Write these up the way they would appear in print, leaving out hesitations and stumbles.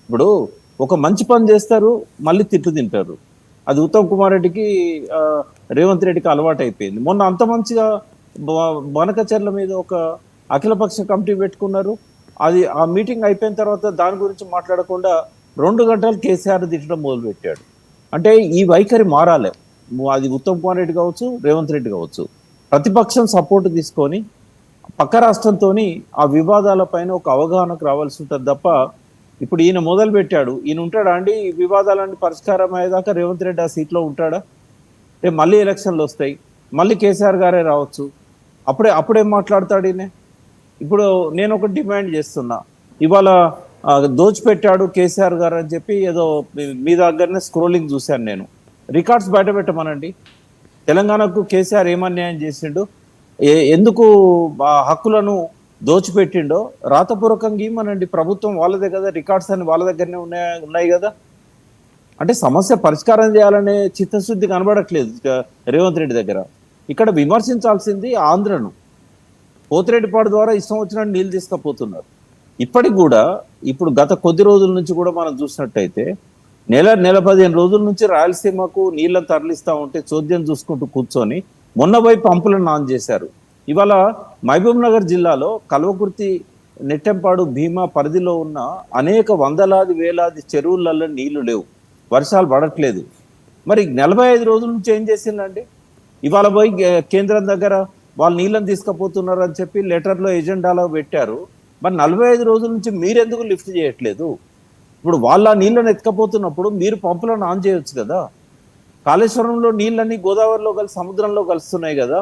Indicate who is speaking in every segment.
Speaker 1: ఇప్పుడు ఒక మంచి పని చేస్తారు, మళ్ళీ తిట్లు తింటారు. అది ఉత్తమ్ కుమార్ రెడ్డికి ఆ, రేవంత్ రెడ్డికి అలవాటు అయిపోయింది. మొన్న అంత మంచిగా బనకచర్ల మీద ఒక అఖిలపక్ష కమిటీ పెట్టుకున్నారు. అది ఆ మీటింగ్ అయిపోయిన తర్వాత దాని గురించి మాట్లాడకుండా 2 గంటలు కేసీఆర్ తిట్టడం మొదలు పెట్టాడు. అంటే ఈ వైఖరి మారాలి. అది ఉత్తమ్ కుమార్ రెడ్డి కావచ్చు, రేవంత్ రెడ్డి కావచ్చు. ప్రతిపక్షం సపోర్ట్ తీసుకొని పక్క రాష్ట్రంతో ఆ వివాదాల పైన ఒక అవగాహనకు రావాల్సి ఉంటుంది తప్ప, ఇప్పుడు ఈయన మొదలు పెట్టాడు, ఈయన ఉంటాడా అండి ఈ వివాదాలన్నీ పరిష్కారం అయ్యేదాకా? రేవంత్ రెడ్డి ఆ సీట్లో ఉంటాడా? రేపు మళ్ళీ ఎలక్షన్లు వస్తాయి, మళ్ళీ కేసీఆర్ గారే రావచ్చు. అప్పుడేం మాట్లాడతాడు ఈయన? ఇప్పుడు నేను ఒక డిమాండ్ చేస్తున్నా. ఇవాళ దోచిపెట్టాడు కేసీఆర్ గారు అని చెప్పి ఏదో మీ దగ్గరనే స్క్రోలింగ్ చూశాను నేను. రికార్డ్స్ బయట పెట్టమనండి. తెలంగాణకు కేసీఆర్ ఏమన్యాయం చేసిండు, ఎందుకు ఆ హక్కులను దోచిపెట్టిండో రాతపూర్వకంగా ఇమ్మనండి. ప్రభుత్వం వాళ్ళదే కదా, రికార్డ్స్ అని వాళ్ళ దగ్గరనే ఉన్నాయి కదా. అంటే సమస్య పరిష్కారం చేయాలనే చిత్తశుద్ధి కనబడట్లేదు రేవంత్ రెడ్డి దగ్గర. ఇక్కడ విమర్శించాల్సింది ఆంధ్రను. పోతిరెడ్డిపాడు ద్వారా ఇష్టం వచ్చినట్టు నీళ్ళు తీసుకుపోతున్నారు. ఇప్పటికి కూడా ఇప్పుడు గత కొద్ది రోజుల నుంచి కూడా మనం చూసినట్టయితే నెల 15 రోజుల నుంచి రాయలసీమకు నీళ్ళని తరలిస్తా ఉంటే చోద్యం చూసుకుంటూ కూర్చొని మొన్న పోయి పంపులను ఆన్ చేశారు. ఇవాళ మహబూబ్ నగర్ జిల్లాలో కల్వకుర్తి, నెట్టెంపాడు, భీమా పరిధిలో ఉన్న అనేక వందలాది వేలాది చెరువులలో నీళ్లు లేవు, వర్షాలు పడట్లేదు. మరి 45 రోజుల నుంచి ఏం చేసిందండి? ఇవాళ పోయి కేంద్రం దగ్గర వాళ్ళు నీళ్ళని తీసుకుపోతున్నారు అని చెప్పి లెటర్లో ఎజెండాలో పెట్టారు. మరి 45 రోజుల నుంచి మీరెందుకు లిఫ్ట్ చేయట్లేదు? ఇప్పుడు వాళ్ళ నీళ్ళని ఎత్తుకపోతున్నప్పుడు మీరు పంపులను ఆన్ చేయొచ్చు కదా. కాళేశ్వరంలో నీళ్ళన్నీ గోదావరిలో కలిసి సముద్రంలో కలుస్తున్నాయి కదా.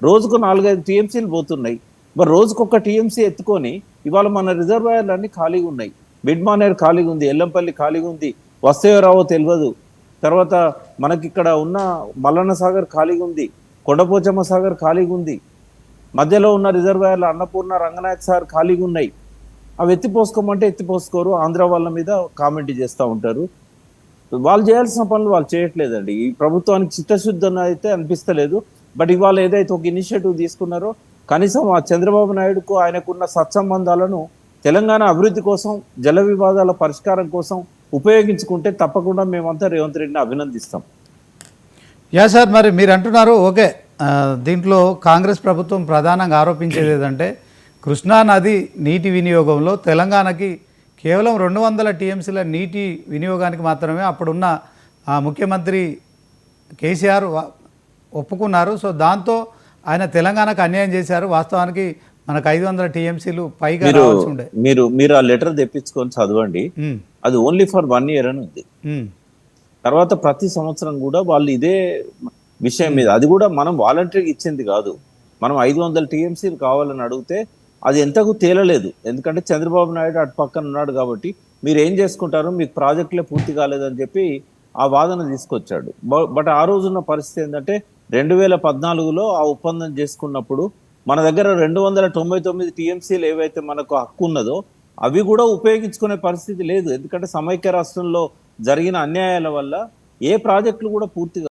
Speaker 1: రోజుకు 4-5 టీఎంసీలు పోతున్నాయి. మరి రోజుకొక టీఎంసీ ఎత్తుకొని ఇవాళ మన రిజర్వాయర్లు అన్ని ఖాళీగా ఉన్నాయి. మిడ్మానేర్ ఖాళీగా ఉంది, ఎల్లంపల్లి ఖాళీగా ఉంది, వస్తాయో రావో తెలియదు. తర్వాత మనకి ఇక్కడ ఉన్న మల్లన్న సాగర్ ఖాళీగా ఉంది, కొండపోచమ్మ సాగర్ ఖాళీగా ఉంది. మధ్యలో ఉన్న రిజర్వాయర్లు అన్నపూర్ణ, రంగనాయక సాగర్ ఖాళీగా ఉన్నాయి. అవి ఎత్తిపోసుకోమంటే ఎత్తిపోసుకోరు. ఆంధ్ర వాళ్ళ మీద కామెంట్ చేస్తూ ఉంటారు. వాళ్ళు చేయాల్సిన పనులు వాళ్ళు చేయట్లేదండి. ఈ ప్రభుత్వానికి చిత్తశుద్ధి అయితే అనిపిస్తలేదు. బట్ ఇవాళ ఏదైతే ఒక ఇనిషియేటివ్ తీసుకున్నారో, కనీసం ఆ చంద్రబాబు నాయుడుకు ఆయనకున్న సత్సంబంధాలను తెలంగాణ అభివృద్ధి కోసం, జల వివాదాల పరిష్కారం కోసం ఉపయోగించుకుంటే తప్పకుండా మేమంతా రేవంత్ రెడ్డిని అభినందిస్తాం.
Speaker 2: యా సార్, మరి మీరు అంటున్నారు ఓకే, దీంట్లో కాంగ్రెస్ ప్రభుత్వం ప్రధానంగా ఆరోపించేది ఏదంటే కృష్ణా నది నీటి వినియోగంలో తెలంగాణకి కేవలం 200 టీఎంసీల నీటి వినియోగానికి మాత్రమే అప్పుడున్న ముఖ్యమంత్రి కేసీఆర్ ఒప్పుకున్నారు. సో దాంతో ఆయన తెలంగాణకు అన్యాయం చేశారు. వాస్తవానికి మనకు 500 టీఎంసీలు పైగా రావాల్సి ఉండే.
Speaker 1: మీరు ఆ లెటర్ తెప్పించుకొని చదవండి. అది ఓన్లీ ఫర్ 1 ఇయర్ అని ఉంది. తర్వాత ప్రతి సంవత్సరం కూడా వాళ్ళు ఇదే విషయం మీద, అది కూడా మనం వాలంటరీగా ఇచ్చింది కాదు, మనం 500 టీఎంసీలు కావాలని అడిగితే అది ఎంతకు తేలలేదు. ఎందుకంటే చంద్రబాబు నాయుడు అటు పక్కన ఉన్నాడు కాబట్టి మీరు ఏం చేసుకుంటారు, మీకు ప్రాజెక్టులే పూర్తి కాలేదని చెప్పి ఆ వాదన తీసుకొచ్చాడు. బట్ ఆ రోజున్న పరిస్థితి ఏంటంటే 2014లో ఆ ఒప్పందం చేసుకున్నప్పుడు మన దగ్గర 299 టీఎంసీలు ఏవైతే మనకు హక్కు ఉన్నదో అవి కూడా ఉపయోగించుకునే పరిస్థితి లేదు. ఎందుకంటే సమైక్య రాష్ట్రంలో జరిగిన అన్యాయాల వల్ల ఏ ప్రాజెక్టులు కూడా పూర్తిగా